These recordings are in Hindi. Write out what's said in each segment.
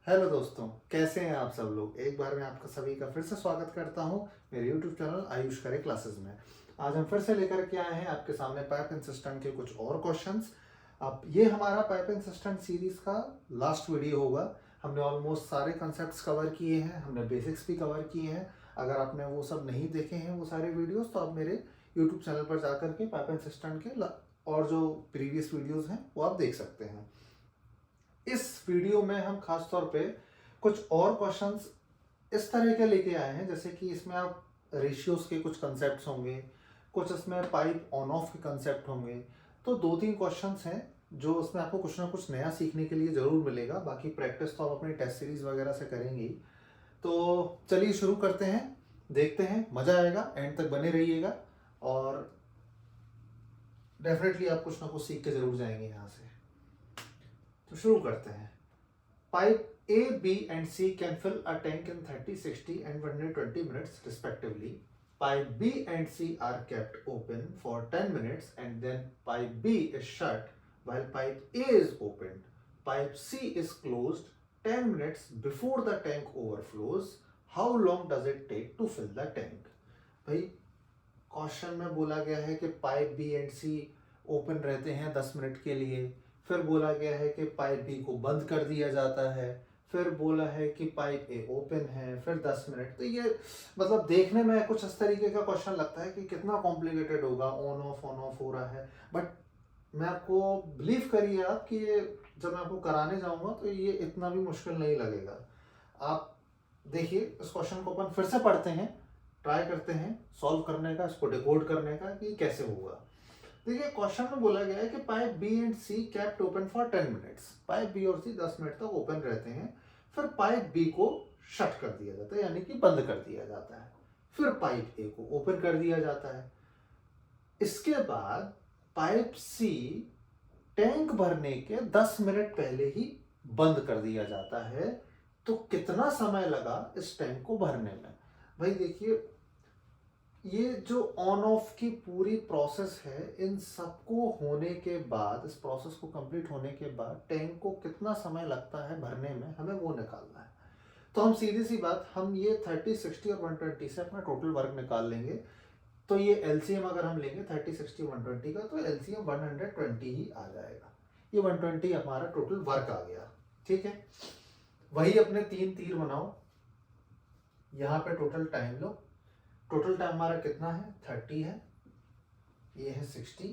हेलो दोस्तों, कैसे हैं आप सब लोग। एक बार मैं आपका सभी का फिर से स्वागत करता हूं मेरे यूट्यूब चैनल आयुष करे क्लासेस में। आज हम फिर से लेकर के आए हैं आपके सामने पाइप एंड सिस्टम के कुछ और क्वेश्चंस। अब ये हमारा पाइप एंड सिस्टम सीरीज का लास्ट वीडियो होगा। हमने ऑलमोस्ट सारे कंसेप्ट्स कवर किए हैं, हमने बेसिक्स भी कवर किए हैं। अगर आपने वो सब नहीं देखे हैं वो सारे वीडियोस, तो आप मेरे यूट्यूब चैनल पर जाकर के पाइप एंड सिस्टम के और जो प्रीवियस वीडियोस हैं वो आप देख सकते हैं। इस वीडियो में हम खास तौर पे कुछ और क्वेश्चंस इस तरह के लेके आए हैं, जैसे कि इसमें आप रेशियोज के कुछ कंसेप्ट होंगे, कुछ इसमें पाइप ऑन ऑफ के कंसेप्ट होंगे। तो दो तीन क्वेश्चंस हैं जो उसमें आपको कुछ ना कुछ नया सीखने के लिए ज़रूर मिलेगा। बाकी प्रैक्टिस तो आप अपने टेस्ट सीरीज वगैरह से करेंगे ही। तो चलिए शुरू करते हैं, देखते हैं, मज़ा आएगा, एंड तक बने रहिएगा और डेफिनेटली आप कुछ ना कुछ सीख के ज़रूर जाएंगे यहाँ से। तो शुरू करते हैं। Pipe A, B and C can fill a tank in 30, 60 and 120 minutes respectively. Pipe B and C are kept open for 10 minutes and then pipe B is shut while pipe A is opened. Pipe C is closed 10 minutes before the tank overflows. How long does it take to fill the tank? भाई क्वेश्चन में बोला गया है कि pipe B and C open रहते हैं 10 मिनट के लिए। फिर बोला गया है कि पाइप बी को बंद कर दिया जाता है। फिर बोला है कि पाइप ए ओपन है, फिर 10 मिनट। तो ये मतलब देखने में कुछ इस तरीके का क्वेश्चन लगता है कि कितना कॉम्प्लिकेटेड होगा, ऑन ऑफ हो रहा है। बट मैं आपको बिलीव करिए आप कि ये जब मैं आपको कराने जाऊंगा तो ये इतना भी मुश्किल नहीं लगेगा। आप देखिए, इस क्वेश्चन को अपन फिर से पढ़ते हैं, ट्राई करते हैं सॉल्व करने का, इसको डिकोड करने का कि कैसे होगा। देखिए, क्वेश्चन में बोला गया है कि pipe B and C kept open for 10 minutes. Pipe B और सी 10 मिनट तक ओपन रहते हैं। फिर पाइप बी को शट कर दिया जाता है, यानी कि बंद कर दिया जाता है। फिर पाइप ए को ओपन कर दिया जाता है। इसके बाद पाइप सी टैंक भरने के 10 मिनट पहले ही बंद कर दिया जाता है। तो कितना समय लगा इस टैंक को भरने में? भाई देखिए, ये जो ऑन ऑफ की पूरी प्रोसेस है, इन सबको होने के बाद, इस प्रोसेस को कंप्लीट होने के बाद टैंक को कितना समय लगता है भरने में, हमें वो निकालना है। तो हम सीधी सी बात, हम ये 30, 60 और 120 से अपना टोटल वर्क निकाल लेंगे। तो ये एलसीएम अगर हम लेंगे 30, 60, 120 का, तो एलसीएम 120 ही आ जाएगा। ये 120 हमारा टोटल वर्क आ गया। ठीक है, वही अपने तीन तीर बनाओ, यहाँ पे टोटल टाइम लो। टोटल टाइम हमारा कितना है? 30 है, ये है 60,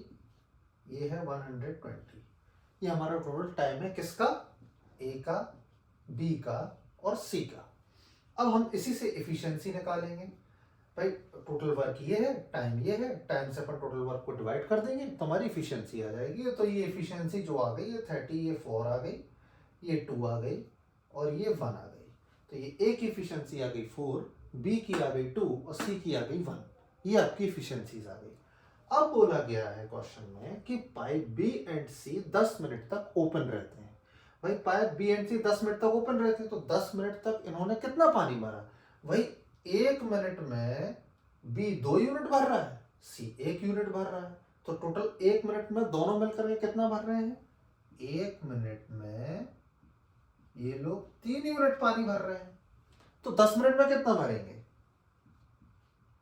ये है 120। ये हमारा टोटल टाइम है किसका? ए का, बी का और सी का। अब हम इसी से एफिशिएंसी निकालेंगे। भाई टोटल वर्क ये है, टाइम ये है, टाइम से अपन टोटल वर्क को डिवाइड कर देंगे तो हमारी एफिशिएंसी आ जाएगी। तो ये एफिशिएंसी जो आ गई, ये 30, ये 4 आ गई, ये 2 आ गई और ये 1 आ गई। तो ये ए की एफिशिएंसी आ गई 4, बी की आ गई 2 और सी की आ गई 1। ये आपकी एफिशिएंसीज आ गई। अब बोला गया है क्वेश्चन में कि pipe B and C 10 minute तक ओपन रहते हैं। भाई pipe B and C 10 minute तक ओपन रहते हैं, तो 10 मिनट तक इन्होंने कितना पानी भरा? वही 1 मिनट में बी 2 यूनिट भर रहा है, सी 1 यूनिट भर रहा है। तो टोटल 1 मिनट में दोनों मिलकर के कितना भर रहे हैं? 1 मिनट में ये लोग 3 यूनिट पानी भर रहे हैं। तो 10 मिनट में कितना भरेंगे?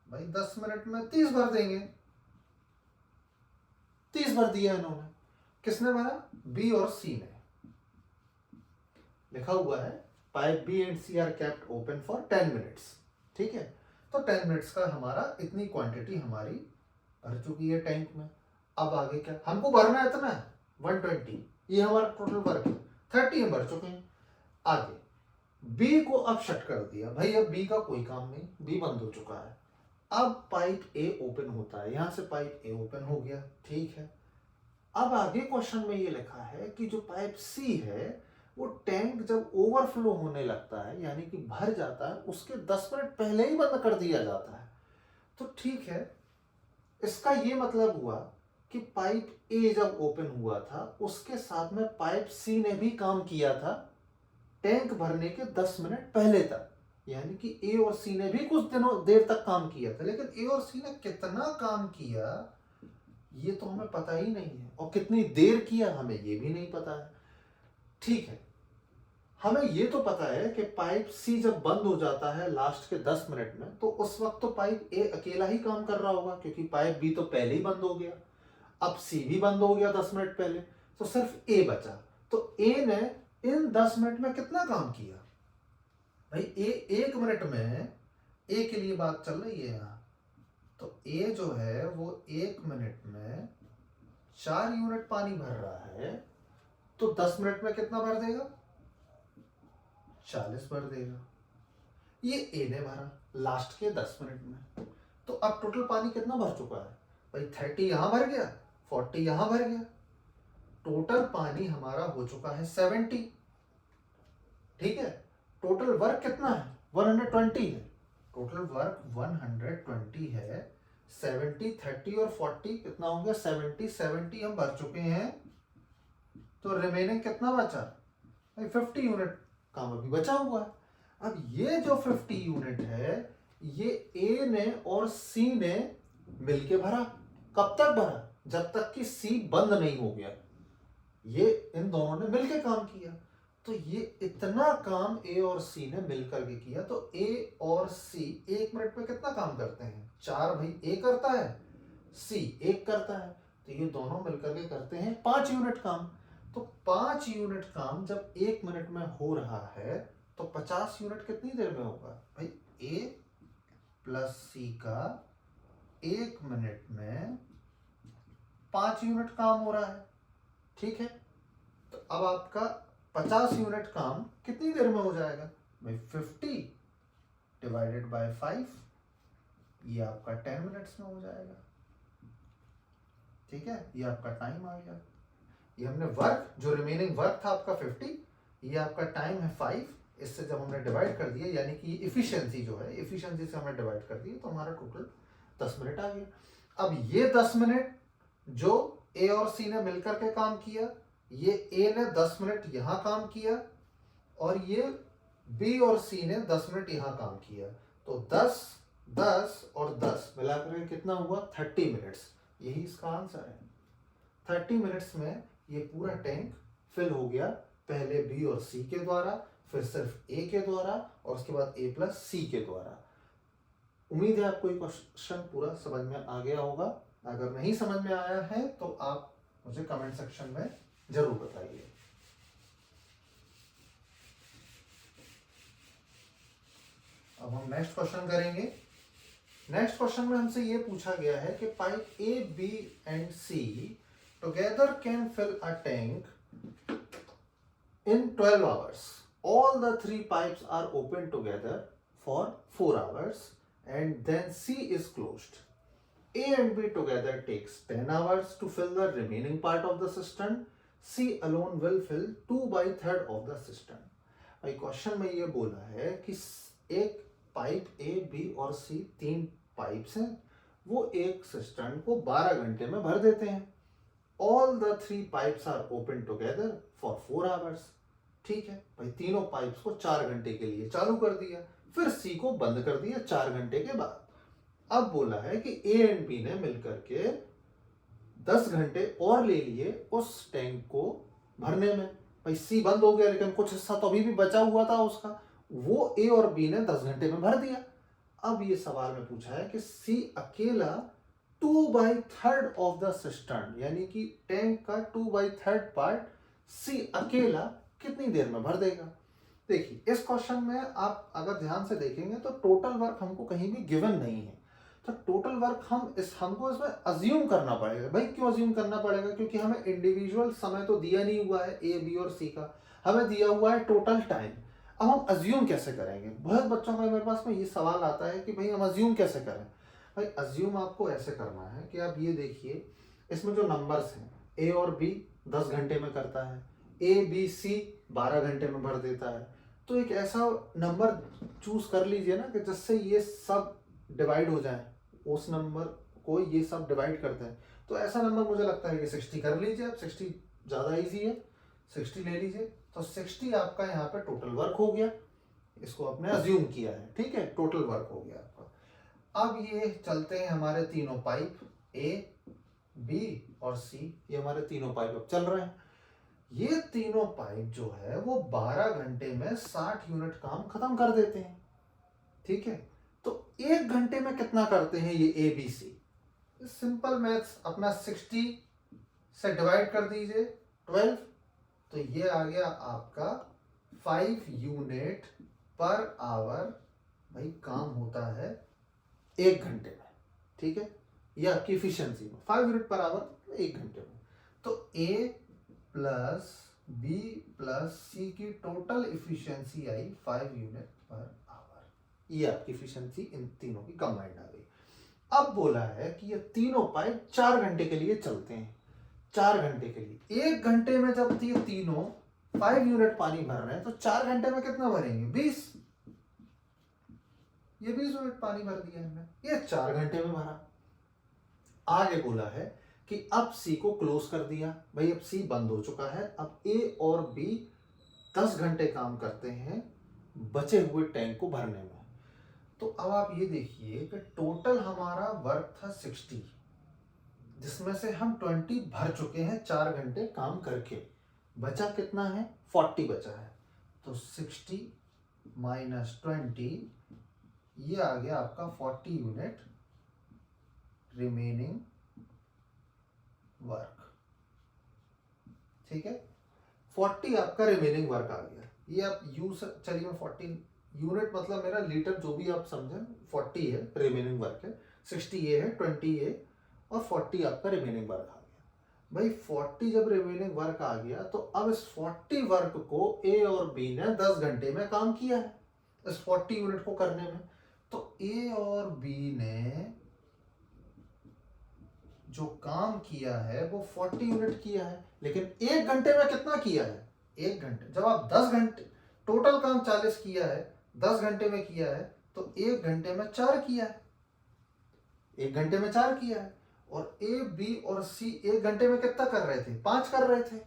भाई 10 मिनट में 30 भर देंगे। 30 भर दिया इन्होंने। किसने भरा? बी और सी ने। लिखा हुआ है pipe B and C are kept open for 10 minutes. ठीक है, तो 10 मिनट्स का हमारा इतनी क्वांटिटी हमारी भर चुकी है टैंक में। अब आगे क्या हमको भरना है? इतना 120, ये हमारा टोटल वर्क है। 30 हम भर चुके हैं। आगे बी को अब शट कर दिया। भाई अब बी का कोई काम नहीं, बी बंद हो चुका है। अब पाइप ए ओपन होता है, यहां से पाइप ए ओपन हो गया। ठीक है, अब आगे क्वेश्चन में ये लिखा है कि जो पाइप सी है वो टैंक जब ओवरफ्लो होने लगता है, यानी कि भर जाता है, उसके 10 मिनट पहले ही बंद कर दिया जाता है। तो ठीक है, इसका ये मतलब हुआ कि पाइप ए जब ओपन हुआ था उसके साथ में पाइप सी ने भी काम किया था टैंक भरने के 10 मिनट पहले तक। यानी कि ए और सी ने भी कुछ दिनों देर तक काम किया था, लेकिन ए और सी ने कितना काम किया ये तो हमें पता ही नहीं है, और कितनी देर किया हमें ये भी नहीं पता है। ठीक है, हमें ये तो पता है कि पाइप सी जब बंद हो जाता है लास्ट के 10 मिनट में, तो उस वक्त तो पाइप ए अकेला ही काम कर रहा होगा, क्योंकि पाइप बी तो पहले ही बंद हो गया। अब सी भी बंद हो गया 10 मिनट पहले, तो सिर्फ ए बचा। तो ए ने इन 10 मिनट में कितना काम किया भाई? ए 1 मिनट में, ए के लिए बात चल रही है यहाँ, तो ए जो है वो 1 मिनट में 4 यूनिट पानी भर रहा है, तो 10 मिनट में कितना भर देगा? 40 भर देगा। ये ए ने भरा लास्ट के 10 मिनट में। तो अब टोटल पानी कितना भर चुका है भाई? 30 यहां भर गया, 40 यहां भर गया, टोटल पानी हमारा हो चुका है 70। ठीक है, टोटल वर्क कितना है? 120 है। टोटल वर्क 120 है। 70, 30 और 40 कितना होंगे? 70 हम भर चुके हैं, तो रिमेनिंग कितना बचा भाई? 50 यूनिट काम अभी बचा हुआ है। अब ये जो 50 यूनिट है, ये ए ने और सी ने मिलके भरा। कब तक भरा? जब तक कि सी बंद नहीं हो गया। ये इन दोनों ने मिलके काम किया। तो ये इतना काम ए और सी ने मिलकर के किया। तो ए और सी 1 मिनट में कितना काम करते हैं? 4 भाई ए करता है, सी 1 करता है, तो ये दोनों मिलकर के करते हैं 5 यूनिट काम। तो 5 यूनिट काम जब 1 मिनट में हो रहा है, तो 50 यूनिट कितनी देर में होगा भाई? ए प्लस सी का 1 मिनट में 5 यूनिट काम हो रहा है। ठीक है, तो अब आपका 50 यूनिट काम कितनी देर में हो जाएगा भाई? 50 डिवाइडेड बाय 5, ये आपका 10 मिनट्स में हो जाएगा। ठीक है, ये आपका टाइम आ गया। ये हमने वर्क, जो रिमेनिंग वर्क था आपका 50, ये आपका टाइम है 5। इससे जब हमने डिवाइड कर दिया, यानी कि इफिशियंसी जो है, इफिशियंसी से हमने डिवाइड कर दिया, तो हमारा टोटल 10 मिनट आ गया। अब ये 10 मिनट जो ए और सी ने मिलकर के काम किया, ये ए ने 10 मिनट यहां काम किया, और ये बी और सी ने 10 मिनट यहां काम किया। तो 10, 10 और 10 मिलाकर कितना हुआ? 30 मिनट्स। यही इसका आंसर है। 30 मिनट्स में ये पूरा टैंक फिल हो गया, पहले बी और सी के द्वारा, फिर सिर्फ ए के द्वारा, और उसके बाद ए प्लस सी के द्वारा। उम्मीद है आपको ये क्वेश्चन पूरा समझ में आ गया होगा। अगर नहीं समझ में आया है तो आप मुझे कमेंट सेक्शन में जरूर बताइए। अब हम नेक्स्ट क्वेश्चन करेंगे। नेक्स्ट क्वेश्चन में हमसे ये पूछा गया है कि pipe A, B and C together can fill a tank in 12 hours. All the 3 pipes are open together for 4 hours and then C is closed. A and B together takes 10 hours to fill the remaining part of the cistern. C alone will fill 2/3 of the cistern. भाई क्वेश्चन में ये बोला है कि एक पाइप A, B और C 3 पाइप्स हैं, वो एक सिस्टर्न को 12 घंटे में भर देते हैं। All the 3 pipes are open together for 4 hours. ठीक है भाई, तीनों पाइप्स को 4 घंटे के लिए चालू कर दिया, फिर सी को बंद कर दिया 4 घंटे के बाद। अब बोला है कि ए एंड बी ने मिलकर के 10 घंटे और ले लिए उस टैंक को भरने में। भाई सी बंद हो गया, लेकिन कुछ हिस्सा तो अभी भी बचा हुआ था उसका, वो ए और बी ने 10 घंटे में भर दिया। अब ये सवाल में पूछा है कि सी अकेला 2/3 ऑफ द सिस्टर्न, यानी कि टैंक का 2/3 पार्ट सी अकेला कितनी देर में भर देगा। देखिए इस क्वेश्चन में आप अगर ध्यान से देखेंगे तो टोटल वर्क हमको कहीं भी गिवन नहीं है। तो टोटल वर्क हमको इसमें अज्यूम करना पड़ेगा। भाई क्यों अज्यूम करना पड़ेगा? क्योंकि हमें इंडिविजुअल समय तो दिया नहीं हुआ है ए, बी और सी का, हमें दिया हुआ है टोटल टाइम। अब हम अज्यूम कैसे करेंगे? बहुत बच्चों का मेरे पास में ये सवाल आता है कि भाई हम अज्यूम कैसे करें। भाई अज्यूम आपको ऐसे करना है कि आप ये देखिए, इसमें जो नंबर्स हैं ए और बी 10 घंटे में करता है, ए बी सी 12 घंटे में भर देता है। तो एक ऐसा नंबर चूज कर लीजिए ना कि जिससे ये सब डिवाइड हो जाए, उस नंबर को ये सब डिवाइड करते हैं। तो ऐसा नंबर मुझे लगता है कि 60 कर लीजिए आप, 60 ज़्यादा ईजी है, 60 ले लीजिए। तो 60 आपका यहाँ पे टोटल वर्क हो गया, इसको आपने अज्यूम किया है। ठीक है, टोटल वर्क हो गया आपका। अब ये चलते हैं हमारे तीनों पाइप ए, बी और सी, ये हमारे तीनों पाइप अब चल रहे हैं। ये तीनों पाइप जो है वो 12 घंटे में 60 यूनिट काम खत्म कर देते हैं, ठीक है। तो 1 घंटे में कितना करते हैं ये A B C? Simple maths, अपना 60 से डिवाइड कर दीजिए 12, तो ये आ गया आपका 5 यूनिट पर आवर। भाई काम होता है 1 घंटे में, ठीक है, ये आपकी इफिशियंसी में 5 यूनिट पर आवर 1 घंटे में। तो ए प्लस बी प्लस सी की टोटल इफिशियंसी आई 5 यूनिट पर आवर। ये आपकी इफिशियंसी इन तीनों की कंबाइंड आ गई। अब बोला है कि ये तीनों पाइप 4 घंटे के लिए चलते हैं, 4 घंटे के लिए। 1 घंटे में जब ये तीनों 5 यूनिट पानी भर रहे हैं तो 4 घंटे में कितना भरेंगे? 20। ये 20 यूनिट पानी भर दिया हमने, ये 4 घंटे में भरा। आगे बोला है कि अब सी को क्लोज कर दिया। भाई अब सी बंद हो चुका है, अब ए और बी 10 घंटे काम करते हैं बचे हुए टैंक को भरने में। तो अब आप ये देखिए कि टोटल हमारा वर्क था 60, जिसमें से हम 20 भर चुके हैं 4 घंटे काम करके। बचा कितना है? 40 बचा है। तो 60 माइनस 20, ये आ गया आपका 40 यूनिट रिमेनिंग वर्क, ठीक है। 40 आपका रिमेनिंग वर्क आ गया। ये आप यूज, चलिए मैं 40 यूनिट मतलब मेरा लीटर जो भी आप समझें, 40 है रिमेनिंग वर्क है, 60 ये है, 20 ये और 40 आपका रिमेनिंग वर्क आ गया। भाई 40 जब रिमेनिंग वर्क आ गया तो अब इस 40 वर्क को ए और बी ने 10 घंटे में काम किया है इस 40 यूनिट को करने में। तो ए और बी ने जो काम किया है वो 40 यूनिट किया है, लेकिन 1 घंटे में कितना किया है? 1 घंटे। जब आप 10 घंटे, टोटल काम 40 किया है, 10 घंटे में किया है, तो 1 घंटे में 4 किया है, 1 घंटे में 4 किया है। और ए बी और सी 1 घंटे में कितना कर रहे थे? 5 कर रहे थे,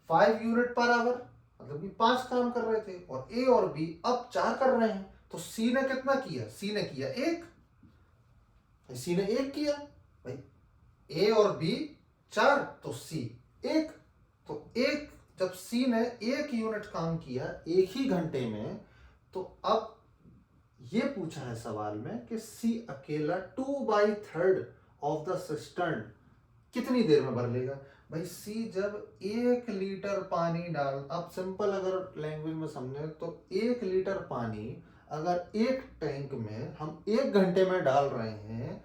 5 यूनिट पर आवर, मतलब कि 5 काम कर रहे थे। और ए और बी अब 4 कर रहे हैं, तो सी ने कितना किया? सी ने किया 1, सी ने 1 किया। भाई ए और बी 4 तो सी 1, तो 1 जब सी ने 1 यूनिट काम किया 1 ही घंटे में, तो अब ये पूछा है सवाल में कि सी अकेला 2/3 ऑफ द सिस्टर्न कितनी देर में भर लेगा। भाई सी जब 1 लीटर पानी डाल, आप सिंपल अगर लैंग्वेज में समझे तो 1 लीटर पानी अगर एक टैंक में हम 1 घंटे में डाल रहे हैं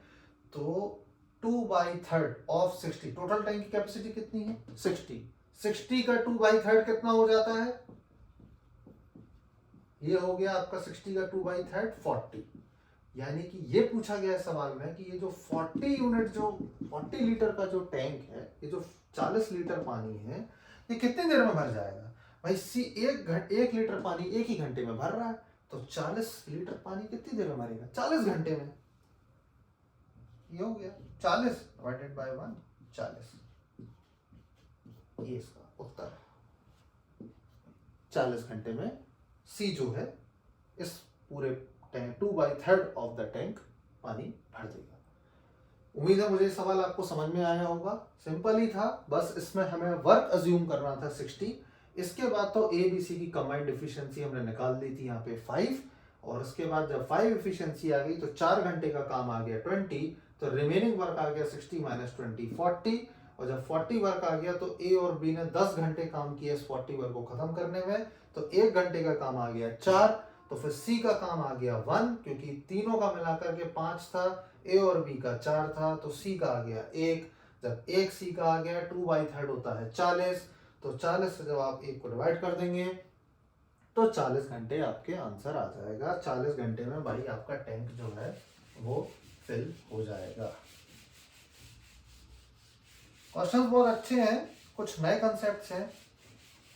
तो 2/3 ऑफ 60, टोटल टैंक की कैपेसिटी कितनी है? 60 का 2/3 कितना हो जाता है? ये हो गया आपका 60 का 2/3 40। यानी कि ये पूछा गया है सवाल में कि ये जो 40 यूनिट, जो 40 लीटर का जो टैंक है, ये जो 40 लीटर पानी है, ये कितनी देर में भर जाएगा? भाई सी 1 लीटर पानी 1 ही घंटे में भर रहा है, तो 40 लीटर पानी कितनी देर में भरेगा? 40 घंटे में। ये हो गया 40 डिवाइडेड बाय 1, 40। ये इसका उत्तर है। 40 घंटे में सी जो है इस पूरे टैंक 2/3 ऑफ द टैंक पानी भर देगा। उम्मीद है मुझे सवाल आपको समझ में आया होगा। सिंपल ही था, बस इसमें हमें वर्क अज्यूम करना था 60। इसके बाद तो ए बी सी की कंबाइंड एफिशिएंसी हमने निकाल दी थी यहाँ पे 5, और उसके बाद जब 5 एफिशिएंसी आ गई तो 4 घंटे का काम आ गया 20, तो रिमेनिंग वर्क आ गया 60 माइनस 20 40। और जब 40 वर्क आ गया तो ए और बी ने 10 घंटे काम किया इस 40 वर्क को खत्म करने में, तो 1 घंटे का काम आ गया 4। तो फिर सी का काम आ गया 1, क्योंकि तीनों का मिलाकर के 5 था, ए और बी का 4 था, तो सी का आ गया 1। जब 1 सी का आ गया 2/3 होता है 40, तो 40 से जब आप 1 को डिवाइड कर देंगे तो 40 घंटे आपके आंसर आ जाएगा। 40 घंटे में भाई आपका टैंक जो है वो फिल हो जाएगा। क्वेश्चन बहुत अच्छे हैं, कुछ नए कंसेप्ट हैं,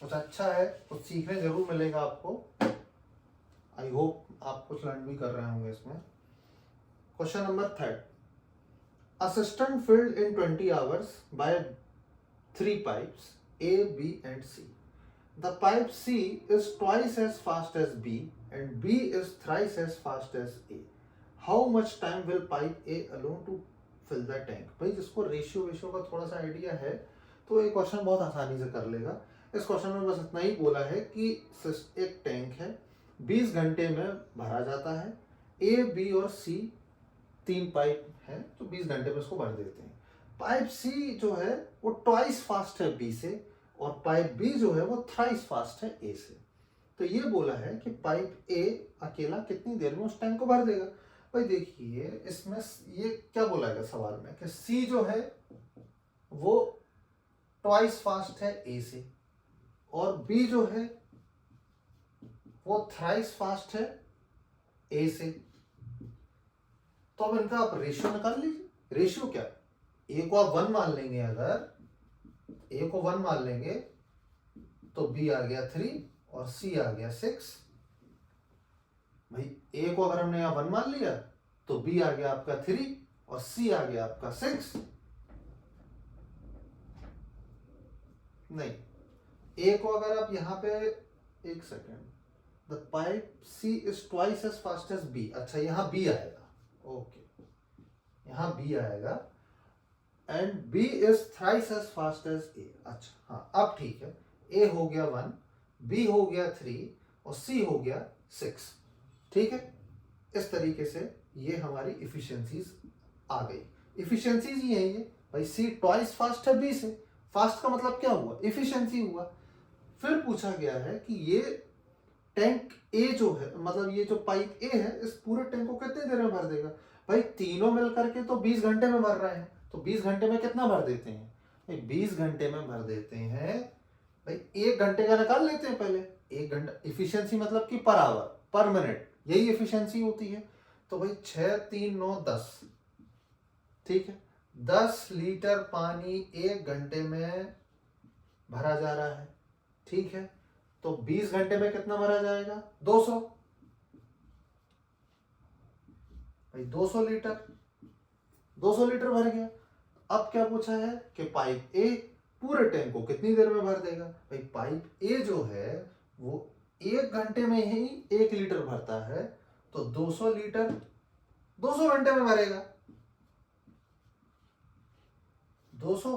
कुछ अच्छा है, कुछ सीखने जरूर मिलेगा आपको। आई होप आप कुछ लर्न भी कर रहे होंगे इसमें। Question number 3, assistant filled in 20 hours bye 3 pipes A, B and C. The pipe C is twice as fast as B and B is thrice as fast as A. How much time will pipe A alone to fill the tank? भाई जिसको रेशियो का थोड़ा सा आइडिया है तो ये क्वेश्चन बहुत आसानी से कर लेगा। इस क्वेश्चन में बस इतना ही बोला है कि एक टैंक है, 20 घंटे में भरा जाता है। ए, बी और सी 3 पाइप है, तो 20 घंटे में इसको भर देते हैं। पाइप सी जो है वो ट्वाइस फास्ट है बी से, और पाइप बी जो है वो थ्राइस फास्ट है ए से। तो ये बोला है कि पाइप ए अकेला कितनी देर में उस टैंक को भर देगा। भाई देखिए इसमें ये क्या बोला गया सवाल में कि सी जो है वो ट्वाइस फास्ट है ए से, और बी जो है वो थ्राइस फास्ट है ए से। तो अब इनका आप रेशियो निकाल लीजिए। रेशियो क्या, ए को आप 1 मान लेंगे, अगर ए को 1 मान लेंगे तो बी आ गया 3 और सी आ गया 6। भाई ए को अगर हमने यहां 1 मान लिया तो बी आ गया आपका 3 और सी आ गया आपका 6। नहीं, ए को अगर आप यहां पे, एक second, the pipe C is twice as fast as B. अच्छा यहां बी आएगा, ओके, यहां बी आएगा, and B is thrice as fast as A. अच्छा हाँ, अब ठीक है, ए हो गया 1, बी हो गया 3 और सी हो गया 6। ठीक है, इस तरीके से ये हमारी इफिशियंसीज आ गई। इफिशियंसीज ये है भाई, सी ट्वाइस फास्ट है बी से। फास्ट का मतलब क्या हुआ, इफिशियंसी हुआ। फिर पूछा गया है कि ये टैंक ए जो है, मतलब ये जो पाइप ए है, इस पूरे टैंक को कितनी देर में भर देगा। भाई तीनों मिल करके तो 20 घंटे में भर रहे हैं, तो 20 घंटे में कितना भर देते हैं भाई, 20 घंटे में भर देते हैं भाई, 1 घंटे का निकाल लेते हैं पहले। 1 घंटा इफिशियंसी मतलब कि पर आवर, पर मिनट, यही एफिशिएंसी होती है। तो भाई 6 3 9 10, ठीक है, 10 लीटर पानी 1 घंटे में भरा जा रहा है। ठीक है, तो 20 घंटे में कितना भरा जाएगा, 200। भाई 200 लीटर, 200 लीटर भर गया। अब क्या पूछा है कि पाइप ए पूरे टैंक को कितनी देर में भर देगा। भाई पाइप ए जो है वो 1 घंटे में ही 1 लीटर भरता है, तो 200 लीटर 200 घंटे में भरेगा। 200,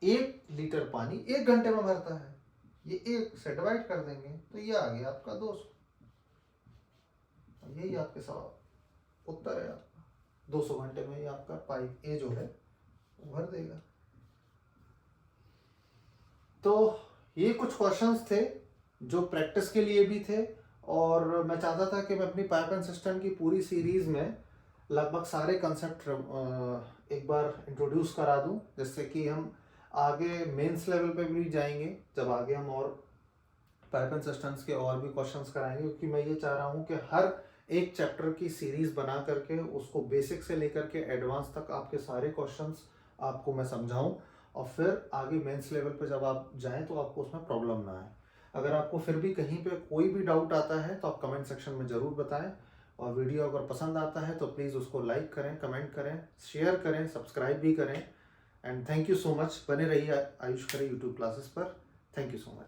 1 लीटर पानी 1 घंटे में भरता है, ये 1 से डिवाइड कर देंगे तो ये आ गया आपका 200। यही आपके सवाल उत्तर है आपका, 200 घंटे में ही आपका पाइप ए जो है वो भर देगा। तो ये कुछ क्वेश्चंस थे जो प्रैक्टिस के लिए भी थे, और मैं चाहता था कि मैं अपनी पाइप एंड सिस्टम की पूरी सीरीज में लगभग सारे कंसेप्ट एक बार इंट्रोड्यूस करा दूं, जिससे कि हम आगे मेंस लेवल पे भी जाएंगे, जब आगे हम और पाइप एंड सिस्टम्स के और भी क्वेश्चंस कराएंगे। क्योंकि मैं ये चाह रहा हूँ कि हर एक चैप्टर की सीरीज बना करके उसको बेसिक से लेकर के एडवांस तक आपके सारे क्वेश्चंस आपको मैं समझाऊं, और फिर आगे मेंस लेवल पे जब आप जाएं तो आपको उसमें प्रॉब्लम ना आए। अगर आपको फिर भी कहीं पे कोई भी डाउट आता है तो आप कमेंट सेक्शन में ज़रूर बताएं, और वीडियो अगर पसंद आता है तो प्लीज़ उसको लाइक करें, कमेंट करें, शेयर करें, सब्सक्राइब भी करें। And thank you so much. बने रहिए आयुष खरे यूट्यूब क्लासेस पर। Thank you so much.